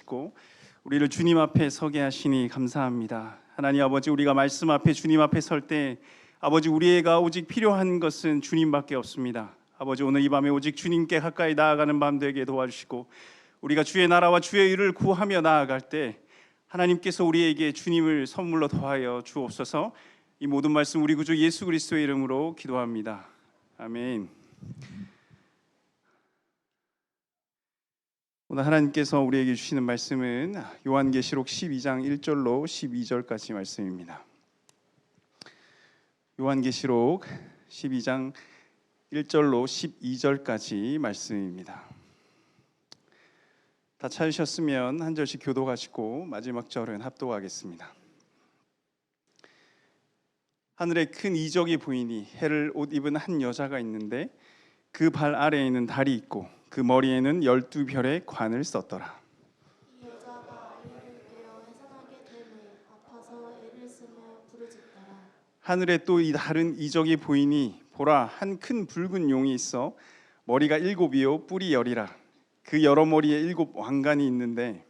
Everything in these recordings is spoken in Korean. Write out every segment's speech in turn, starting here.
도와주시고 우리를 주님 앞에 서게 하시니 감사합니다. 하나님 아버지, 우리가 말씀 앞에 주님 앞에 설 때 아버지, 우리가 오직 필요한 것은 주님밖에 없습니다. 아버지, 오늘 이 밤에 오직 주님께 가까이 나아가는 밤 되게 도와주시고 우리가 주의 나라와 주의 의를 구하며 나아갈 때 하나님께서 우리에게 주님을 선물로 더하여 주옵소서. 이 모든 말씀 우리 구주 예수 그리스도의 이름으로 기도합니다. 아멘. 오늘 하나님께서 우리에게 주시는 말씀은 요한계시록 12장 1절로 12절까지 말씀입니다. 요한계시록 12장 1절로 12절까지 말씀입니다. 다 찾으셨으면 한 절씩 교독하시고 마지막 절은 합독하겠습니다. 하늘에 큰 이적이 보이니 해를 옷 입은 한 여자가 있는데 그 발 아래에는 달이 있고 그 머리에는 12별의 관을 썼더라. 이 여자가 아이를 깨어 해산하게 되매 아파서 애를 쓰며 부르짖더라. 하늘에 또 이 다른 이적이 보이니 보라, 한 큰 붉은 용이 있어 머리가 7이요 뿔이 10이라. 그 여러 머리에 7 왕관이 있는데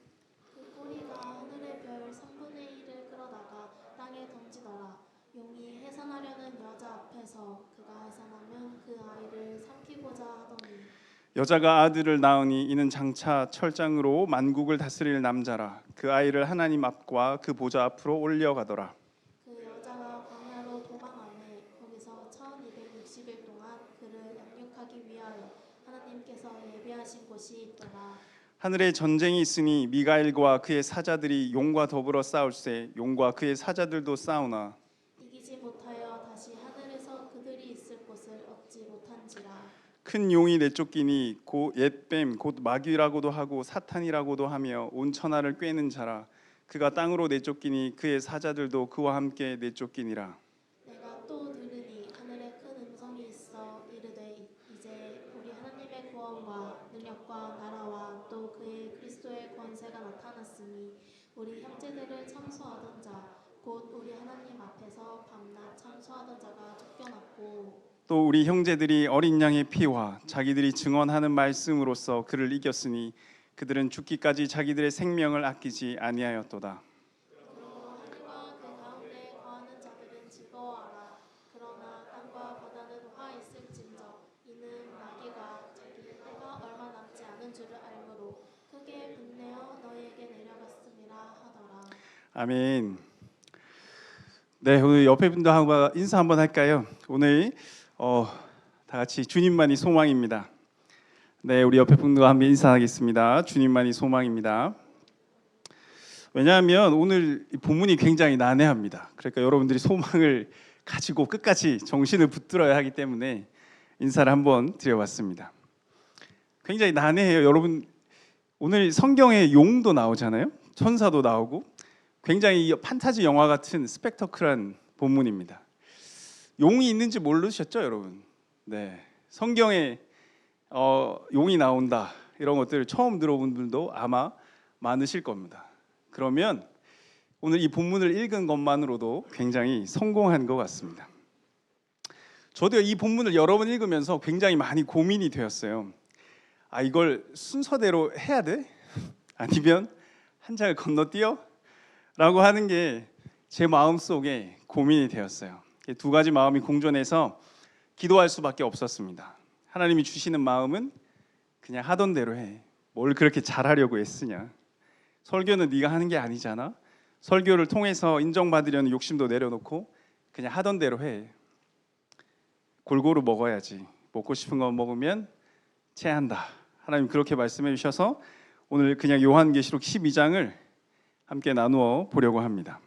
그 꼬리가 하늘의 별 3분의 1을 끌어다가 땅에 던지더라. 용이 해산하려는 여자 앞에서 그가 해산하면 그 아이를 삼키고자 하더니 여자가 아들을 낳으니 이는 장차 철장으로 만국을 다스릴 남자라. 그 아이를 하나님 앞과 그 보좌 앞으로 올려가더라. 그 여자가 광야로 도망하매 거기서 1260일 동안 그를 양육하기 위하여 하나님께서 예비하신 곳이 있더라. 하늘에 전쟁이 있으니 미가엘과 그의 사자들이 용과 더불어 싸울세. 용과 그의 사자들도 싸우나 이기지 못하여 다시 하늘에서 그들이 있을 곳을 얻지 못한지라. 큰 용이 내쫓기니 곧 옛뱀 곧 마귀라고도 하고 사탄이라고도 하며 온 천하를 꿰는 자라. 그가 땅으로 내쫓기니 그의 사자들도 그와 함께 내쫓기니라. 내가 또 들으니 하늘에 큰 음성이 있어 이르되 이제 우리 하나님의 구원과 능력과 나라와 또 그의 그리스도의 권세가 나타났으니 우리 형제들을 참소하던 자 곧 우리 하나님 앞에서 밤낮 참소하던 자가 쫓겨났고 또 우리 형제들이 어린 양의 피와 자기들이 증언하는 말씀으로써 그를 이겼으니 그들은 죽기까지 자기들의 생명을 아끼지 아니하였도다. 그러므로 하늘과 그 가운데 거하는 자들은 즐거워하라. 그러나 땅과 바다는 화 있을진저 이는 마귀가 자기 때가 얼마 남지 않은 줄을 알므로 크게 분내어 너희에게 내려갔음이라 하더라. 아멘. 네, 오늘 옆에 분들하고 인사 한번 할까요? 오늘 다 같이 주님만이 소망입니다. 네, 우리 옆에 분들과 함께 인사하겠습니다. 주님만이 소망입니다. 왜냐하면 오늘 이 본문이 굉장히 난해합니다. 그러니까 여러분들이 소망을 가지고 끝까지 정신을 붙들어야 하기 때문에 인사를 한번 드려봤습니다. 굉장히 난해해요. 여러분, 오늘 성경에 용도 나오잖아요. 천사도 나오고 굉장히 판타지 영화 같은 스펙터클한 본문입니다. 용이 있는지 모르셨죠, 여러분? 네, 성경에 용이 나온다 이런 것들을 처음 들어본 분들도 아마 많으실 겁니다. 그러면 오늘 이 본문을 읽은 것만으로도 굉장히 성공한 것 같습니다. 저도 이 본문을 여러 번 읽으면서 굉장히 많이 고민이 되었어요. 아, 이걸 순서대로 해야 돼? 아니면 한 장을 건너뛰어? 라고 하는 게 제 마음속에 고민이 되었어요. 두 가지 마음이 공존해서 기도할 수밖에 없었습니다. 하나님이 주시는 마음은 그냥 하던 대로 해. 뭘 그렇게 잘하려고 애쓰냐. 설교는 네가 하는 게 아니잖아. 설교를 통해서 인정받으려는 욕심도 내려놓고 그냥 하던 대로 해. 골고루 먹어야지. 먹고 싶은 거 먹으면 체한다. 하나님 그렇게 말씀해 주셔서 오늘 그냥 요한계시록 12장을 함께 나누어 보려고 합니다.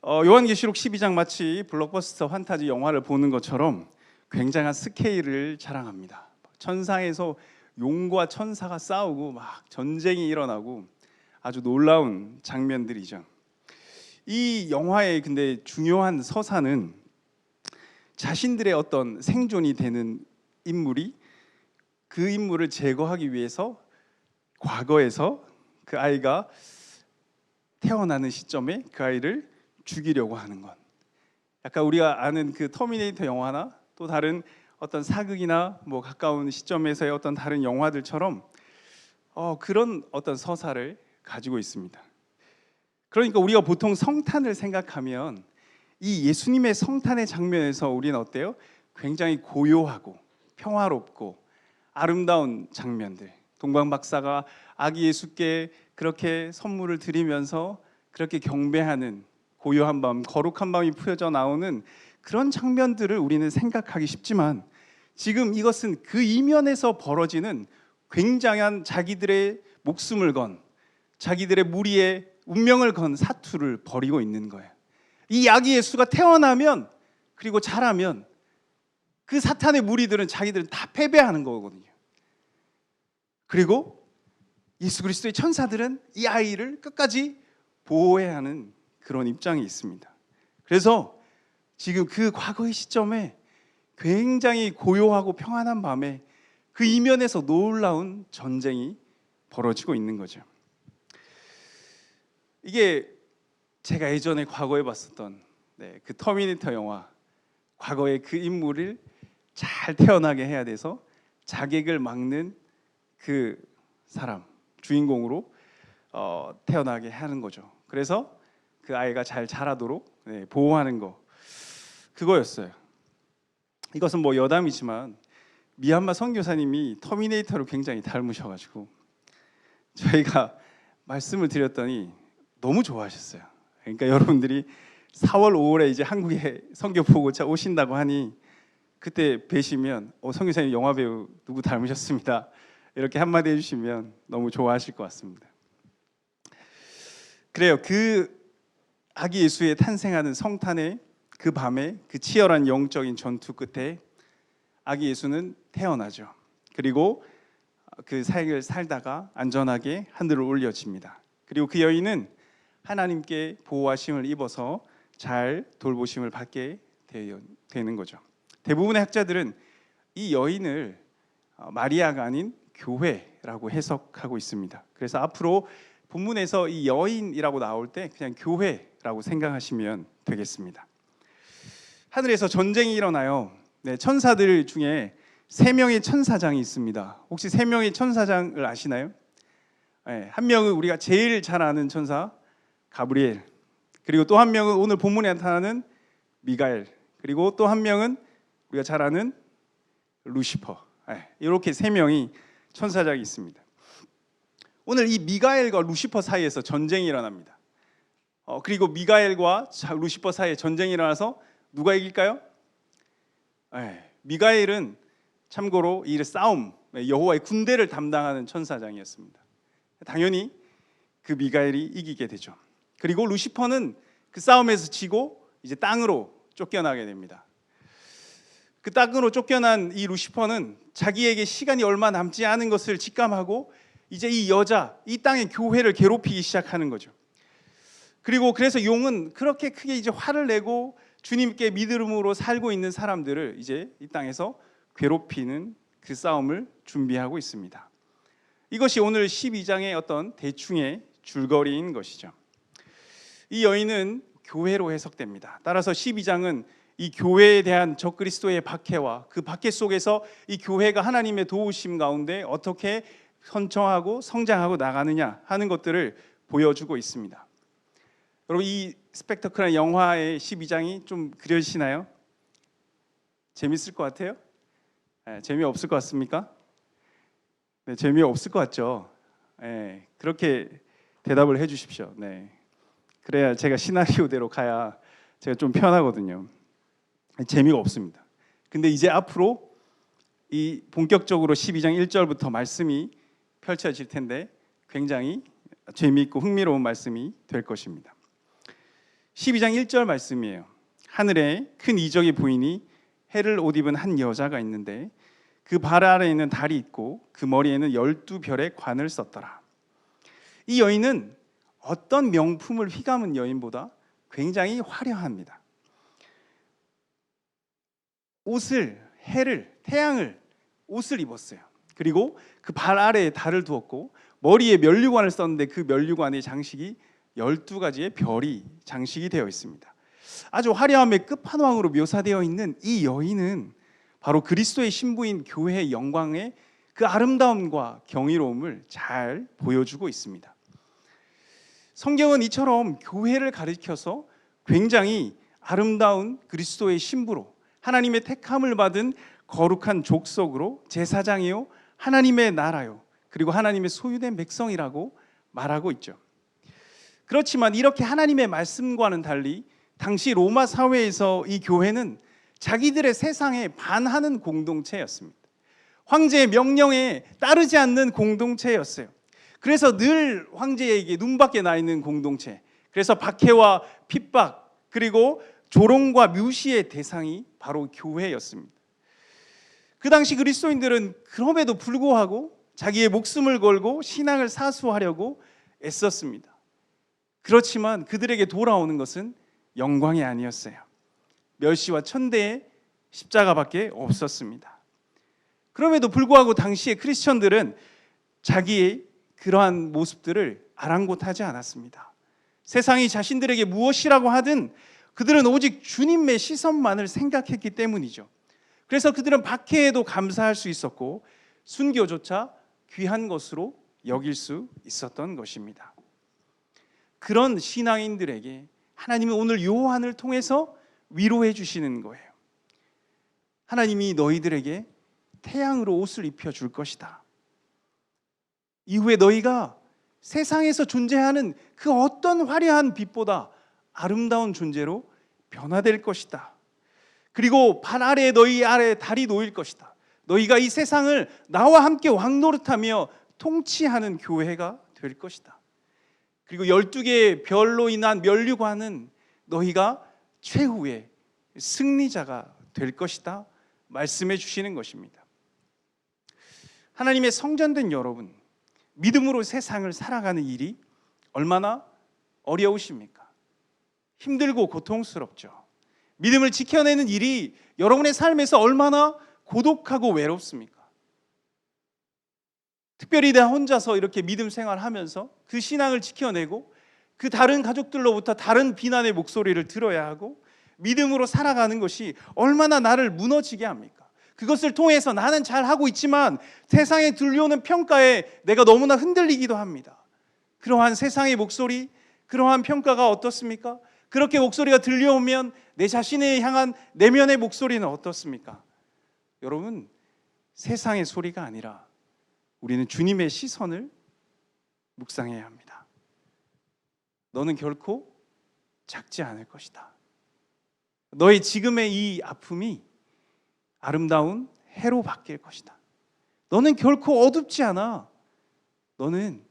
요한계시록 12장 마치 블록버스터 환타지 영화를 보는 것처럼 굉장한 스케일을 자랑합니다. 천상에서 용과 천사가 싸우고 막 전쟁이 일어나고 아주 놀라운 장면들이죠. 이 영화의 근데 중요한 서사는 자신들의 어떤 생존이 되는 인물이 그 인물을 제거하기 위해서 과거에서 그 아이가 태어나는 시점에 그 아이를 죽이려고 하는 것. 약간 우리가 아는 그 터미네이터 영화나 또 다른 어떤 사극이나 뭐 가까운 시점에서의 어떤 다른 영화들처럼 그런 어떤 서사를 가지고 있습니다. 그러니까 우리가 보통 성탄을 생각하면 이 예수님의 성탄의 장면에서 우리는 어때요? 굉장히 고요하고 평화롭고 아름다운 장면들, 동방 박사가 아기 예수께 그렇게 선물을 드리면서 그렇게 경배하는 고요한 밤, 거룩한 밤이 풀어져 나오는 그런 장면들을 우리는 생각하기 쉽지만, 지금 이것은 그 이면에서 벌어지는 굉장한 자기들의 목숨을 건, 자기들의 무리의 운명을 건 사투를 벌이고 있는 거예요. 이 아기 예수가 태어나면, 그리고 자라면 그 사탄의 무리들은 자기들은 다 패배하는 거거든요. 그리고 예수 그리스도의 천사들은 이 아이를 끝까지 보호해야 하는 그런 입장이 있습니다. 그래서 지금 그 과거의 시점에 굉장히 고요하고 평안한 밤에 그 이면에서 놀라운 전쟁이 벌어지고 있는 거죠. 이게 제가 예전에 과거에 봤었던 그 터미네이터 영화, 과거의 그 인물을 잘 태어나게 해야 돼서 자객을 막는 그 사람, 주인공으로 태어나게 하는 거죠. 그래서 그 아이가 잘 자라도록 보호하는 거, 그거였어요. 이것은 뭐 여담이지만 미얀마 선교사님이 터미네이터를 굉장히 닮으셔가지고 저희가 말씀을 드렸더니 너무 좋아하셨어요. 그러니까 여러분들이 4월 5월에 이제 한국에 선교 보고 오신다고 하니 그때 뵈시면 선교사님 영화배우 누구 닮으셨습니다, 이렇게 한마디 해주시면 너무 좋아하실 것 같습니다. 그래요. 그 아기 예수의 탄생하는 성탄의 그 밤에, 그 치열한 영적인 전투 끝에 아기 예수는 태어나죠. 그리고 그 삶을 살다가 안전하게 하늘을 올려집니다. 그리고 그 여인은 하나님께 보호하심을 입어서 잘 돌보심을 받게 되는 거죠. 대부분의 학자들은 이 여인을 마리아가 아닌 교회라고 해석하고 있습니다. 그래서 앞으로 본문에서 이 여인이라고 나올 때 그냥 교회라고 생각하시면 되겠습니다. 하늘에서 전쟁이 일어나요. 천사들 중에 3명의 천사장이 있습니다. 혹시 3명의 천사장을 아시나요? 한 명은 우리가 제일 잘 아는 천사 가브리엘, 그리고 또 한 명은 오늘 본문에 나타나는 미가엘, 그리고 또 한 명은 우리가 잘 아는 루시퍼. 이렇게 3명이 천사장이 있습니다. 오늘 이 미가엘과 루시퍼 사이에서 전쟁이 일어납니다. 그리고 미가엘과 루시퍼 사이에 전쟁이 일어나서 누가 이길까요? 미가엘은 참고로 이 싸움, 여호와의 군대를 담당하는 천사장이었습니다. 당연히 그 미가엘이 이기게 되죠. 그리고 루시퍼는 그 싸움에서 지고 이제 땅으로 쫓겨나게 됩니다. 그 땅으로 쫓겨난 이 루시퍼는 자기에게 시간이 얼마 남지 않은 것을 직감하고 이제 이 여자, 이 땅의 교회를 괴롭히기 시작하는 거죠. 그리고 그래서 용은 그렇게 크게 이제 화를 내고 주님께 믿음으로 살고 있는 사람들을 이제 이 땅에서 괴롭히는 그 싸움을 준비하고 있습니다. 이것이 오늘 12장의 어떤 대충의 줄거리인 것이죠. 이 여인은 교회로 해석됩니다. 따라서 12장은 이 교회에 대한 적그리스도의 박해와 그 박해 속에서 이 교회가 하나님의 도우심 가운데 어떻게 선청하고 성장하고 나가느냐 하는 것들을 보여주고 있습니다. 여러분, 이 스펙터클한 영화의 12장이 좀 그려지시나요? 재밌을 것 같아요? 재미없을 것 같습니까? 네, 재미없을 것 같죠? 그렇게 대답을 해주십시오. 그래야 제가 시나리오대로 가야 제가 좀 편하거든요. 재미가 없습니다. 근데 이제 앞으로 이 본격적으로 12장 1절부터 말씀이 펼쳐질 텐데 굉장히 재미있고 흥미로운 말씀이 될 것입니다. 12장 1절 말씀이에요. 하늘에 큰 이적이 보이니 해를 옷 입은 한 여자가 있는데 그 발 아래에는 달이 있고 그 머리에는 12별의 관을 썼더라. 이 여인은 어떤 명품을 휘감은 여인보다 굉장히 화려합니다. 옷을, 해를, 태양을 옷을 입었어요. 그리고 그 발 아래에 달을 두었고 머리에 면류관을 썼는데 그 면류관의 장식이 12가지의 별이 장식이 되어 있습니다. 아주 화려함의 끝판왕으로 묘사되어 있는 이 여인은 바로 그리스도의 신부인 교회의 영광의 그 그 아름다움과 경이로움을 잘 보여주고 있습니다. 성경은 이처럼 교회를 가리켜서 굉장히 아름다운 그리스도의 신부로, 하나님의 택함을 받은 거룩한 족속으로, 제사장이요 하나님의 나라요 그리고 하나님의 소유된 백성이라고 말하고 있죠. 그렇지만 이렇게 하나님의 말씀과는 달리 당시 로마 사회에서 이 교회는 자기들의 세상에 반하는 공동체였습니다. 황제의 명령에 따르지 않는 공동체였어요. 그래서 늘 황제에게 눈밖에 나 있는 공동체, 그래서 박해와 핍박 그리고 조롱과 묘시의 대상이 바로 교회였습니다. 그 당시 그리스도인들은 그럼에도 불구하고 자기의 목숨을 걸고 신앙을 사수하려고 애썼습니다. 그렇지만 그들에게 돌아오는 것은 영광이 아니었어요. 멸시와 천대의 십자가밖에 없었습니다. 그럼에도 불구하고 당시의 크리스천들은 자기의 그러한 모습들을 아랑곳하지 않았습니다. 세상이 자신들에게 무엇이라고 하든 그들은 오직 주님의 시선만을 생각했기 때문이죠. 그래서 그들은 박해에도 감사할 수 있었고 순교조차 귀한 것으로 여길 수 있었던 것입니다. 그런 신앙인들에게 하나님은 오늘 요한을 통해서 위로해 주시는 거예요. 하나님이 너희들에게 태양으로 옷을 입혀줄 것이다. 이후에 너희가 세상에서 존재하는 그 어떤 화려한 빛보다 아름다운 존재로 변화될 것이다. 그리고 발 아래에 너희 아래에 달이 놓일 것이다. 너희가 이 세상을 나와 함께 왕노릇하며 통치하는 교회가 될 것이다. 그리고 12개의 별로 인한 면류관은 너희가 최후의 승리자가 될 것이다 말씀해 주시는 것입니다. 하나님의 성전된 여러분, 믿음으로 세상을 살아가는 일이 얼마나 어려우십니까? 힘들고 고통스럽죠. 믿음을 지켜내는 일이 여러분의 삶에서 얼마나 고독하고 외롭습니까? 특별히 나 혼자서 이렇게 믿음 생활하면서 그 신앙을 지켜내고 그 다른 가족들로부터 다른 비난의 목소리를 들어야 하고 믿음으로 살아가는 것이 얼마나 나를 무너지게 합니까? 그것을 통해서 나는 잘하고 있지만 세상에 들려오는 평가에 내가 너무나 흔들리기도 합니다. 그러한 세상의 목소리, 그러한 평가가 어떻습니까? 그렇게 목소리가 들려오면 내 자신을 향한 내면의 목소리는 어떻습니까? 여러분, 세상의 소리가 아니라 우리는 주님의 시선을 묵상해야 합니다. 너는 결코 작지 않을 것이다. 너의 지금의 이 아픔이 아름다운 해로 바뀔 것이다. 너는 결코 어둡지 않아. 너는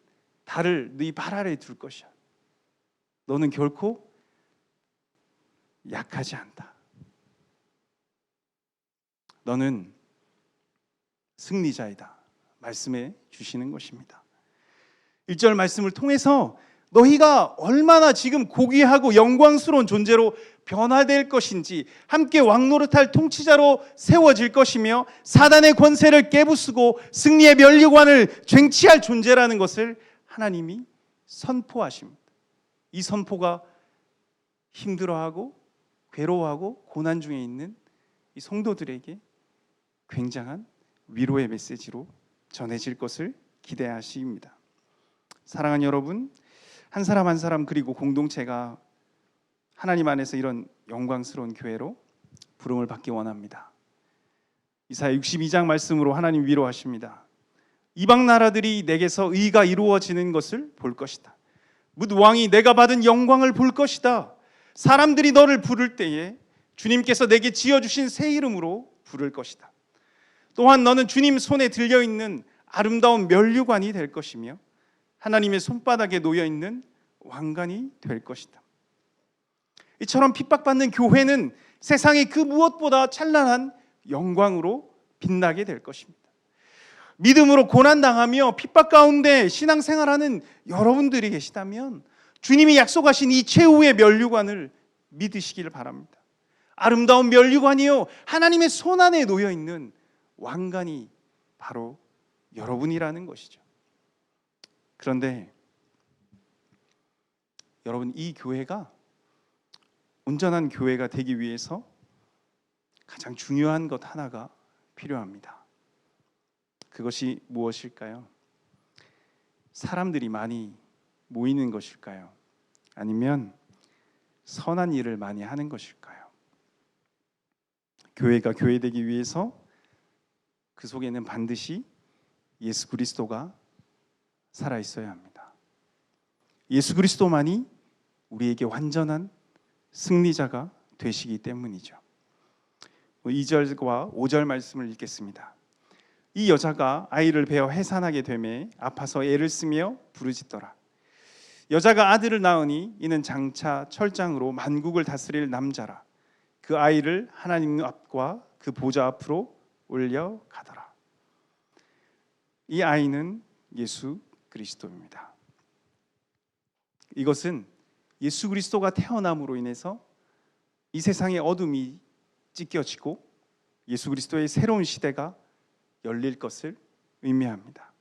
달을 네 발 아래에 둘 것이야. 너는 결코 약하지 않다. 너는 승리자이다 말씀해 주시는 것입니다. 1절 말씀을 통해서 너희가 얼마나 지금 고귀하고 영광스러운 존재로 변화될 것인지, 함께 왕노릇할 통치자로 세워질 것이며 사단의 권세를 깨부수고 승리의 면류관을 쟁취할 존재라는 것을 하나님이 선포하십니다. 이 선포가 힘들어하고 괴로워하고 고난 중에 있는 이 성도들에게 굉장한 위로의 메시지로 전해질 것을 기대하십니다. 사랑하는 여러분, 한 사람 한 사람 그리고 공동체가 하나님 안에서 이런 영광스러운 교회로 부름을 받기 원합니다. 이사야 62장 말씀으로 하나님 위로하십니다. 이방 나라들이 내게서 의가 이루어지는 것을 볼 것이다. 뭇 왕이 내가 받은 영광을 볼 것이다. 사람들이 너를 부를 때에 주님께서 내게 지어주신 새 이름으로 부를 것이다. 또한 너는 주님 손에 들려있는 아름다운 면류관이 될 것이며 하나님의 손바닥에 놓여있는 왕관이 될 것이다. 이처럼 핍박받는 교회는 세상의 그 무엇보다 찬란한 영광으로 빛나게 될 것입니다. 믿음으로 고난당하며 핍박 가운데 신앙생활하는 여러분들이 계시다면 주님이 약속하신 이 최후의 면류관을 믿으시기를 바랍니다. 아름다운 면류관이요, 하나님의 손 안에 놓여있는 왕관이 바로 여러분이라는 것이죠. 그런데 여러분, 이 교회가 온전한 교회가 되기 위해서 가장 중요한 것 하나가 필요합니다. 그것이 무엇일까요? 사람들이 많이 모이는 것일까요? 아니면 선한 일을 많이 하는 것일까요? 교회가 교회되기 위해서 그 속에는 반드시 예수 그리스도가 살아 있어야 합니다. 예수 그리스도만이 우리에게 완전한 승리자가 되시기 때문이죠. 2절과 5절 말씀을 읽겠습니다. 이 여자가 아이를 베어 해산하게 되매 아파서 애를 쓰며 부르짖더라. 여자가 아들을 낳으니 이는 장차 철장으로 만국을 다스릴 남자라. 그 아이를 하나님 앞과 그 보좌 앞으로 올려가더라. 이 아이는 예수 그리스도입니다. 이것은 예수 그리스도가 태어남으로 인해서 이 세상의 어둠이 찢겨지고 예수 그리스도의 새로운 시대가 열릴 것을 의미합니다.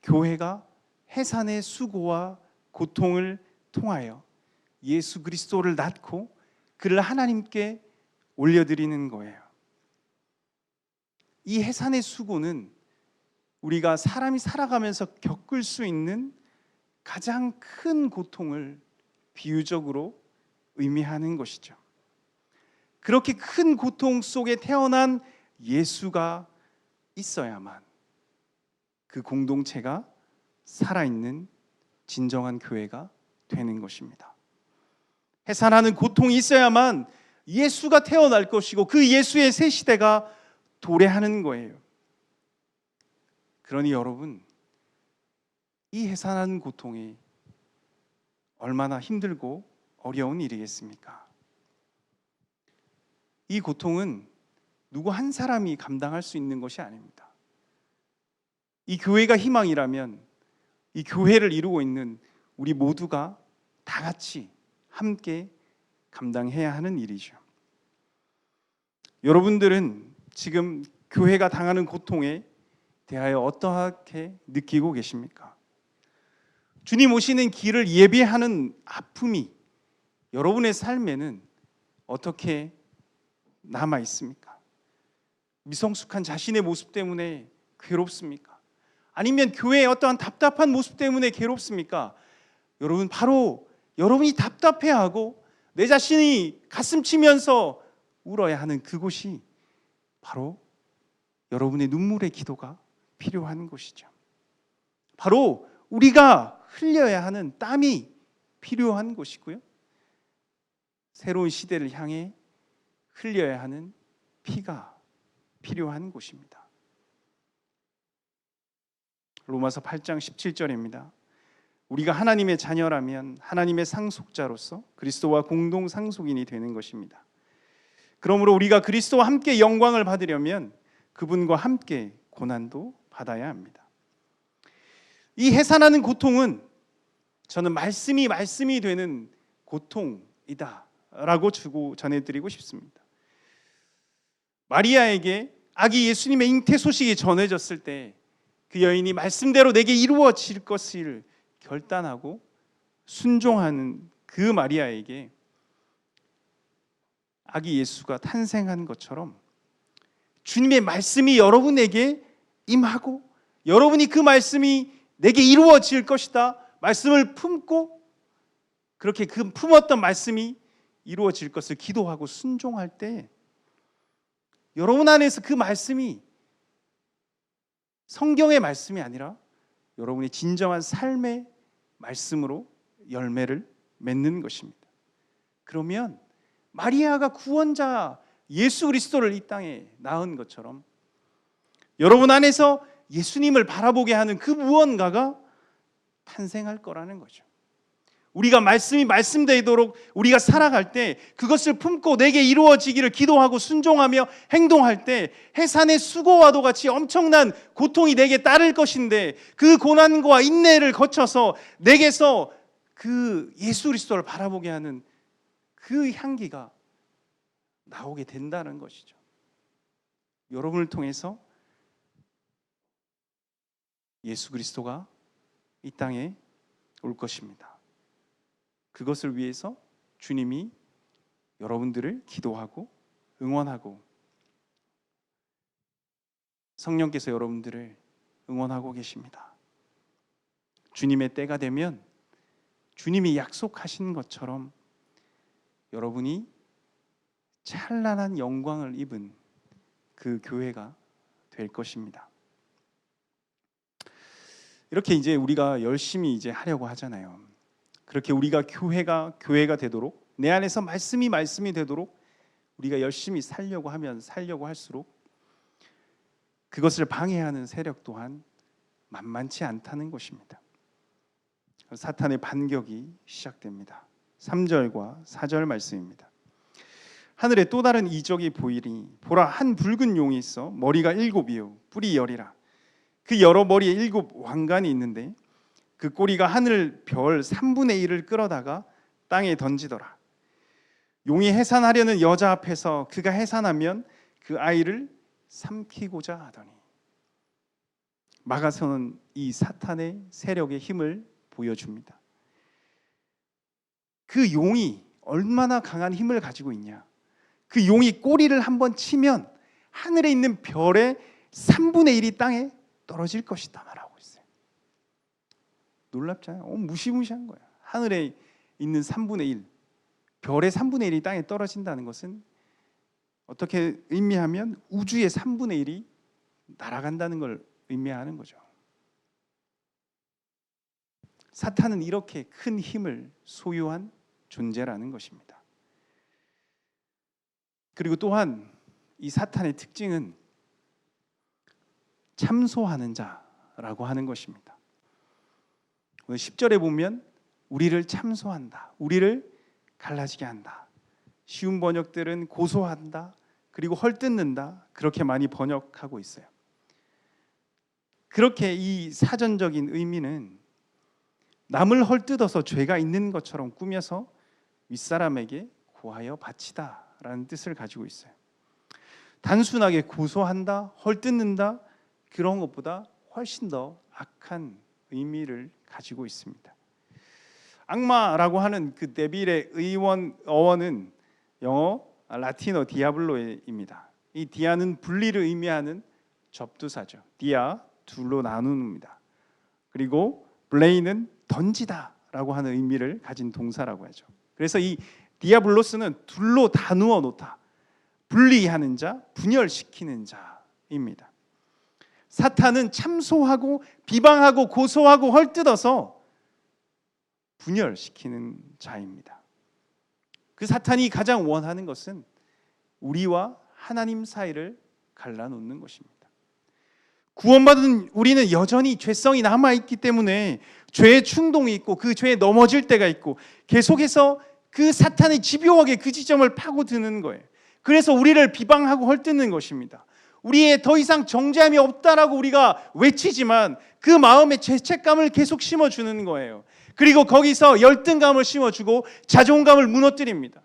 교회가 해산의 수고와 고통을 통하여 예수 그리스도를 낳고 그를 하나님께 올려드리는 거예요. 이 해산의 수고는 우리가 사람이 살아가면서 겪을 수 있는 가장 큰 고통을 비유적으로 의미하는 것이죠. 그렇게 큰 고통 속에 태어난 예수가 있어야만 그 공동체가 살아있는 진정한 교회가 되는 것입니다. 해산하는 고통이 있어야만 예수가 태어날 것이고 그 예수의 새 시대가 도래하는 거예요. 그러니 여러분, 이 해산하는 고통이 얼마나 힘들고 어려운 일이겠습니까? 이 고통은 누구 한 사람이 감당할 수 있는 것이 아닙니다. 이 교회가 희망이라면 이 교회를 이루고 있는 우리 모두가 다 같이 함께 감당해야 하는 일이죠. 여러분들은 지금 교회가 당하는 고통에 대하여 어떻게 느끼고 계십니까? 주님 오시는 길을 예비하는 아픔이 여러분의 삶에는 어떻게 남아 있습니까? 미성숙한 자신의 모습 때문에 괴롭습니까? 아니면 교회의 어떠한 답답한 모습 때문에 괴롭습니까? 여러분, 바로 여러분이 답답해하고 내 자신이 가슴 치면서 울어야 하는 그곳이 바로 여러분의 눈물의 기도가 필요한 곳이죠. 바로 우리가 흘려야 하는 땀이 필요한 곳이고요. 새로운 시대를 향해 흘려야 하는 피가 필요한 곳입니다. 로마서 8장 17절입니다. 우리가 하나님의 자녀라면 하나님의 상속자로서 그리스도와 공동 상속인이 되는 것입니다. 그러므로 우리가 그리스도와 함께 영광을 받으려면 그분과 함께 고난도 받아야 합니다. 이 해산하는 고통은 저는 말씀이 되는 고통이다라고 전해드리고 싶습니다. 마리아에게 아기 예수님의 잉태 소식이 전해졌을 때 그 여인이 말씀대로 내게 이루어질 것을 결단하고 순종하는 그 마리아에게 아기 예수가 탄생한 것처럼 주님의 말씀이 여러분에게 임하고 여러분이 그 말씀이 내게 이루어질 것이다 말씀을 품고 그렇게 그 품었던 말씀이 이루어질 것을 기도하고 순종할 때 여러분 안에서 그 말씀이 성경의 말씀이 아니라 여러분의 진정한 삶의 말씀으로 열매를 맺는 것입니다. 그러면 마리아가 구원자 예수 그리스도를 이 땅에 낳은 것처럼 여러분 안에서 예수님을 바라보게 하는 그 무언가가 탄생할 거라는 거죠. 우리가 말씀이 말씀되도록 우리가 살아갈 때 그것을 품고 내게 이루어지기를 기도하고 순종하며 행동할 때 해산의 수고와도 같이 엄청난 고통이 내게 따를 것인데 그 고난과 인내를 거쳐서 내게서 그 예수 그리스도를 바라보게 하는 그 향기가 나오게 된다는 것이죠. 여러분을 통해서 예수 그리스도가 이 땅에 올 것입니다. 그것을 위해서 주님이 여러분들을 기도하고 응원하고 성령께서 여러분들을 응원하고 계십니다. 주님의 때가 되면 주님이 약속하신 것처럼 여러분이 찬란한 영광을 입은 그 교회가 될 것입니다. 이렇게 이제 우리가 열심히 이제 하려고 하잖아요. 그렇게 우리가 교회가 되도록, 내 안에서 말씀이 되도록 우리가 열심히 살려고 할수록 그것을 방해하는 세력 또한 만만치 않다는 것입니다. 사탄의 반격이 시작됩니다. 3절과 4절 말씀입니다. 하늘에 또 다른 이적이 보이리. 보라, 한 붉은 용이 있어 머리가 7이요 뿔이 10이라. 그 여러 머리에 7 왕관이 있는데 그 꼬리가 하늘 별 3분의 1을 끌어다가 땅에 던지더라. 용이 해산하려는 여자 앞에서 그가 해산하면 그 아이를 삼키고자 하더니. 마가서는 이 사탄의 세력의 힘을 보여줍니다. 그 용이 얼마나 강한 힘을 가지고 있냐. 그 용이 꼬리를 한번 치면 하늘에 있는 별의 3분의 1이 땅에 떨어질 것이다 말하고 있어요. 놀랍잖아요. 무시무시한 거야. 하늘에 있는 3분의 1, 별의 3분의 1이 땅에 떨어진다는 것은 어떻게 의미하면 우주의 3분의 1이 날아간다는 걸 의미하는 거죠. 사탄은 이렇게 큰 힘을 소유한 존재라는 것입니다. 그리고 또한 이 사탄의 특징은 참소하는 자라고 하는 것입니다. 오늘 10절에 보면 우리를 참소한다, 우리를 갈라지게 한다. 쉬운 번역들은 고소한다, 그리고 헐뜯는다, 그렇게 많이 번역하고 있어요. 그렇게 이 사전적인 의미는 남을 헐뜯어서 죄가 있는 것처럼 꾸며서 윗사람에게 고하여 바치다라는 뜻을 가지고 있어요. 단순하게 고소한다, 헐뜯는다, 그런 것보다 훨씬 더 악한 의미를 가지고 있습니다. 악마라고 하는 그 데빌의 어원은 영어 라틴어 디아블로입니다. 이 디아는 분리를 의미하는 접두사죠. 디아, 둘로 나누는입니다. 그리고 블레이는 던지다라고 하는 의미를 가진 동사라고 하죠. 그래서 이 디아블로스는 둘로 나누어 놓다, 분리하는 자, 분열시키는 자입니다. 사탄은 참소하고 비방하고 고소하고 헐뜯어서 분열시키는 자입니다. 그 사탄이 가장 원하는 것은 우리와 하나님 사이를 갈라놓는 것입니다. 구원받은 우리는 여전히 죄성이 남아있기 때문에 죄의 충동이 있고 그 죄에 넘어질 때가 있고 계속해서 그 사탄의 집요하게 그 지점을 파고드는 거예요. 그래서 우리를 비방하고 헐뜯는 것입니다. 우리의 더 이상 정죄함이 없다라고 우리가 외치지만 그 마음에 죄책감을 계속 심어주는 거예요. 그리고 거기서 열등감을 심어주고 자존감을 무너뜨립니다.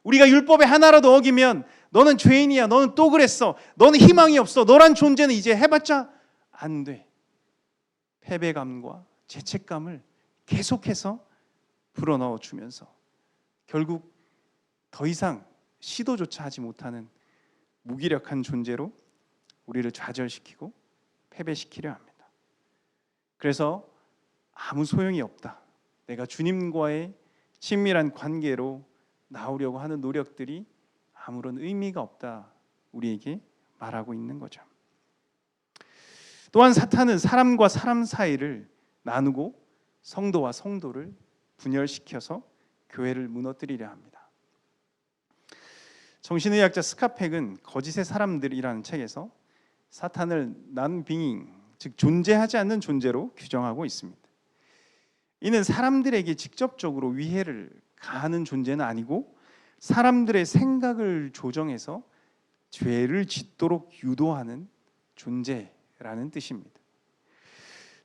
우리가 율법의 하나라도 어기면 너는 죄인이야, 너는 또 그랬어, 너는 희망이 없어, 너란 존재는 이제 해봤자 안 돼. 패배감과 죄책감을 계속해서 불어넣어주면서 결국 더 이상 시도조차 하지 못하는 무기력한 존재로 우리를 좌절시키고 패배시키려 합니다. 그래서 아무 소용이 없다, 내가 주님과의 친밀한 관계로 나오려고 하는 노력들이 아무런 의미가 없다, 우리에게 말하고 있는 거죠. 또한 사탄은 사람과 사람 사이를 나누고 성도와 성도를 분열시켜서 교회를 무너뜨리려 합니다. 정신의학자 스카펙은 거짓의 사람들이라는 책에서 사탄을 non-being, 즉 존재하지 않는 존재로 규정하고 있습니다. 이는 사람들에게 직접적으로 위해를 가하는 존재는 아니고 사람들의 생각을 조정해서 죄를 짓도록 유도하는 존재라는 뜻입니다.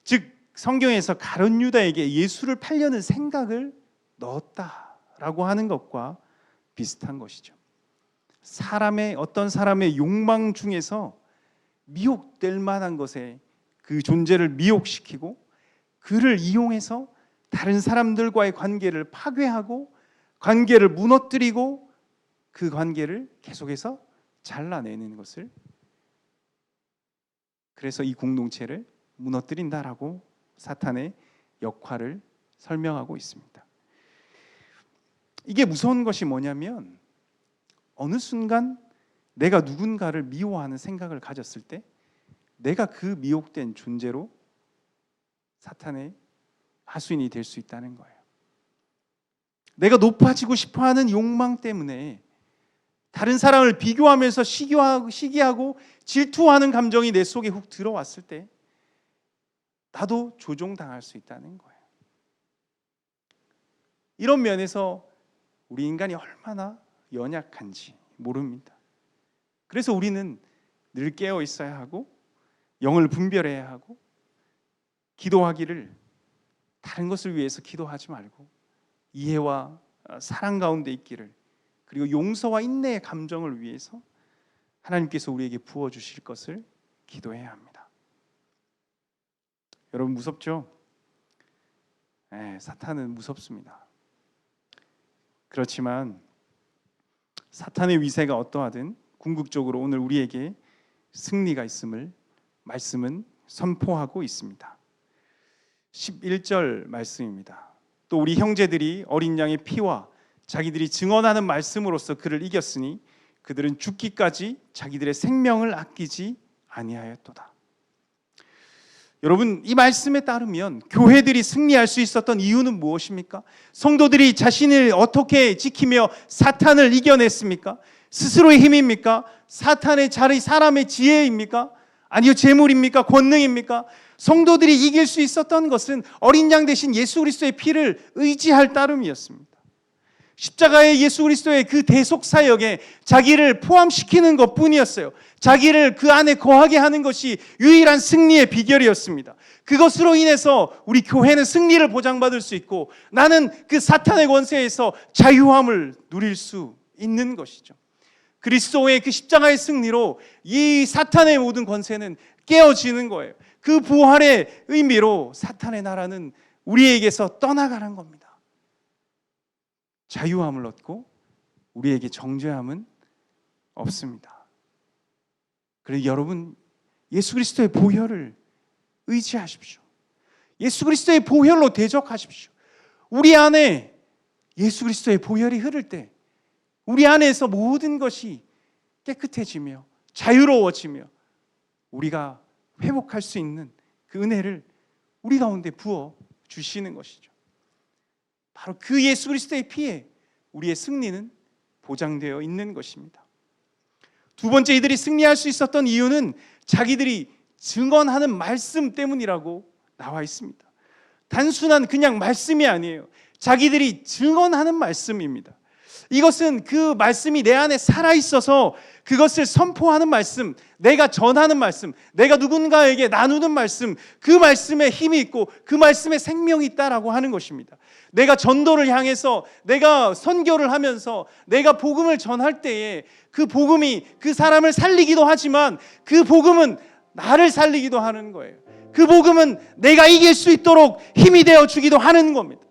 즉 성경에서 가룟 유다에게 예수를 팔려는 생각을 넣었다라고 하는 것과 비슷한 것이죠. 어떤 사람의 욕망 중에서 미혹될 만한 것에 그 존재를 미혹시키고 그를 이용해서 다른 사람들과의 관계를 파괴하고 관계를 무너뜨리고 그 관계를 계속해서 잘라내는 것을 그래서 이 공동체를 무너뜨린다라고 사탄의 역할을 설명하고 있습니다. 이게 무서운 것이 뭐냐면 어느 순간 내가 누군가를 미워하는 생각을 가졌을 때 내가 그 미혹된 존재로 사탄의 하수인이 될 수 있다는 거예요. 내가 높아지고 싶어하는 욕망 때문에 다른 사람을 비교하면서 시기하고 질투하는 감정이 내 속에 훅 들어왔을 때 나도 조종당할 수 있다는 거예요. 이런 면에서 우리 인간이 얼마나 연약한지 모릅니다. 그래서 우리는 늘 깨어 있어야 하고 영을 분별해야 하고 기도하기를 다른 것을 위해서 기도하지 말고 이해와 사랑 가운데 있기를, 그리고 용서와 인내의 감정을 위해서 하나님께서 우리에게 부어주실 것을 기도해야 합니다. 여러분 무섭죠? 사탄은 무섭습니다. 그렇지만 사탄의 위세가 어떠하든 궁극적으로 오늘 우리에게 승리가 있음을 말씀은 선포하고 있습니다. 11절 말씀입니다. 또 우리 형제들이 어린 양의 피와 자기들이 증언하는 말씀으로써 그를 이겼으니 그들은 죽기까지 자기들의 생명을 아끼지 아니하였도다. 여러분, 이 말씀에 따르면 교회들이 승리할 수 있었던 이유는 무엇입니까? 성도들이 자신을 어떻게 지키며 사탄을 이겨냈습니까? 스스로의 힘입니까? 사탄의 자리, 사람의 지혜입니까? 아니요, 재물입니까? 권능입니까? 성도들이 이길 수 있었던 것은 어린 양 대신 예수 그리스도의 피를 의지할 따름이었습니다. 십자가의 예수 그리스도의 그 대속 사역에 자기를 포함시키는 것뿐이었어요. 자기를 그 안에 거하게 하는 것이 유일한 승리의 비결이었습니다. 그것으로 인해서 우리 교회는 승리를 보장받을 수 있고 나는 그 사탄의 권세에서 자유함을 누릴 수 있는 것이죠. 그리스도의 그 십자가의 승리로 이 사탄의 모든 권세는 깨어지는 거예요. 그 부활의 의미로 사탄의 나라는 우리에게서 떠나가는 겁니다. 자유함을 얻고 우리에게 정죄함은 없습니다. 그래서 여러분, 예수 그리스도의 보혈을 의지하십시오. 예수 그리스도의 보혈로 대적하십시오. 우리 안에 예수 그리스도의 보혈이 흐를 때 우리 안에서 모든 것이 깨끗해지며 자유로워지며 우리가 회복할 수 있는 그 은혜를 우리 가운데 부어 주시는 것이죠. 바로 그 예수 그리스도의 피에 우리의 승리는 보장되어 있는 것입니다. 두 번째, 이들이 승리할 수 있었던 이유는 자기들이 증언하는 말씀 때문이라고 나와 있습니다. 단순한 그냥 말씀이 아니에요. 자기들이 증언하는 말씀입니다. 이것은 그 말씀이 내 안에 살아있어서 그것을 선포하는 말씀, 내가 전하는 말씀, 내가 누군가에게 나누는 말씀, 그 말씀에 힘이 있고 그 말씀에 생명이 있다라고 하는 것입니다. 내가 전도를 향해서, 내가 선교를 하면서 내가 복음을 전할 때에 그 복음이 그 사람을 살리기도 하지만 그 복음은 나를 살리기도 하는 거예요. 그 복음은 내가 이길 수 있도록 힘이 되어 주기도 하는 겁니다.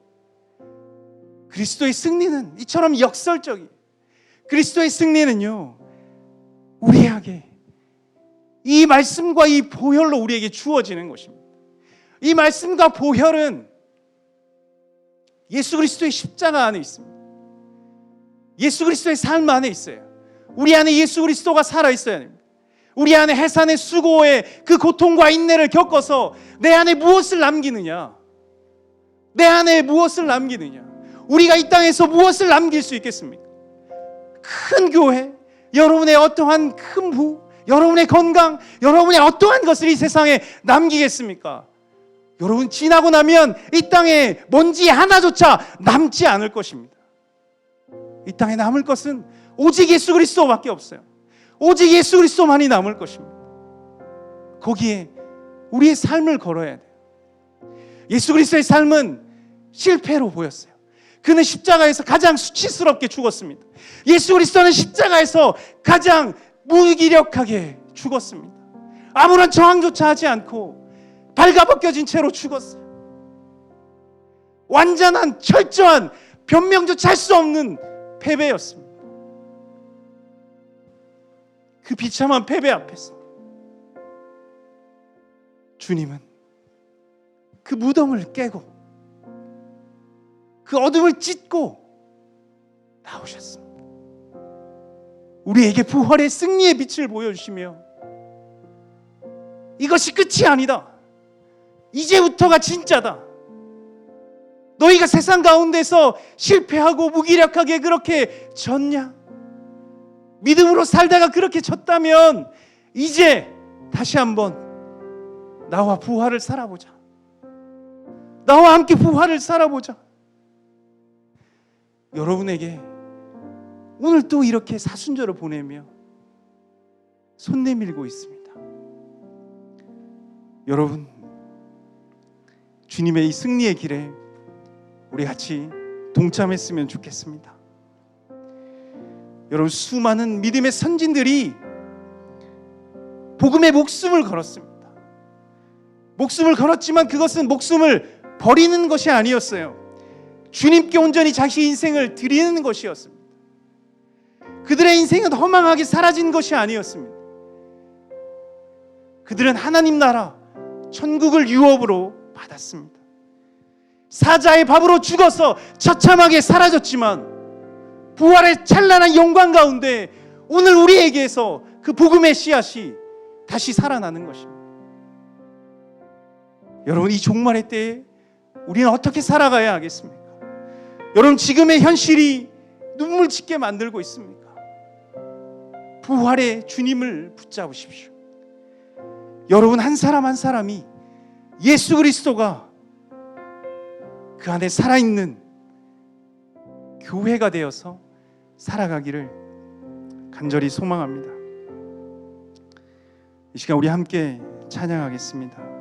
그리스도의 승리는 이처럼 역설적이에요. 그리스도의 승리는요, 우리에게 이 말씀과 이 보혈로 우리에게 주어지는 것입니다. 이 말씀과 보혈은 예수 그리스도의 십자가 안에 있습니다. 예수 그리스도의 삶 안에 있어요. 우리 안에 예수 그리스도가 살아있어야 합니다. 우리 안에 해산의 수고의 그 고통과 인내를 겪어서 내 안에 무엇을 남기느냐? 내 안에 무엇을 남기느냐? 우리가 이 땅에서 무엇을 남길 수 있겠습니까? 큰 교회, 여러분의 어떠한 큰 부, 여러분의 건강, 여러분의 어떠한 것을 이 세상에 남기겠습니까? 여러분, 지나고 나면 이 땅에 먼지 하나조차 남지 않을 것입니다. 이 땅에 남을 것은 오직 예수 그리스도밖에 없어요. 오직 예수 그리스도만이 남을 것입니다. 거기에 우리의 삶을 걸어야 돼요. 예수 그리스도의 삶은 실패로 보였어요. 그는 십자가에서 가장 수치스럽게 죽었습니다. 예수 그리스도는 십자가에서 가장 무기력하게 죽었습니다. 아무런 저항조차 하지 않고 발가벗겨진 채로 죽었어요. 완전한 철저한 변명조차 할 수 없는 패배였습니다. 그 비참한 패배 앞에서 주님은 그 무덤을 깨고 그 어둠을 찢고 나오셨습니다. 우리에게 부활의 승리의 빛을 보여주시며 이것이 끝이 아니다. 이제부터가 진짜다. 너희가 세상 가운데서 실패하고 무기력하게 그렇게 졌냐? 믿음으로 살다가 그렇게 졌다면 이제 다시 한번 나와 부활을 살아보자. 나와 함께 부활을 살아보자. 여러분에게 오늘 또 이렇게 사순절을 보내며 손 내밀고 있습니다. 여러분, 주님의 이 승리의 길에 우리 같이 동참했으면 좋겠습니다. 여러분, 수많은 믿음의 선진들이 복음의 목숨을 걸었습니다. 목숨을 걸었지만 그것은 목숨을 버리는 것이 아니었어요. 주님께 온전히 자기 인생을 드리는 것이었습니다. 그들의 인생은 허망하게 사라진 것이 아니었습니다. 그들은 하나님 나라 천국을 유업으로 받았습니다. 사자의 밥으로 죽어서 처참하게 사라졌지만 부활의 찬란한 영광 가운데 오늘 우리에게서 그 복음의 씨앗이 다시 살아나는 것입니다. 여러분, 이 종말의 때에 우리는 어떻게 살아가야 하겠습니까? 여러분, 지금의 현실이 눈물 짓게 만들고 있습니까? 부활의 주님을 붙잡으십시오. 여러분, 한 사람 한 사람이 예수 그리스도가 그 안에 살아있는 교회가 되어서 살아가기를 간절히 소망합니다. 이 시간 우리 함께 찬양하겠습니다.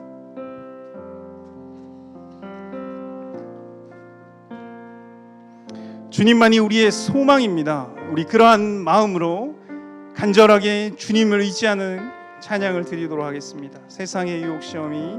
주님만이 우리의 소망입니다. 우리 그러한 마음으로 간절하게 주님을 의지하는 찬양을 드리도록 하겠습니다. 세상의 유혹 시험이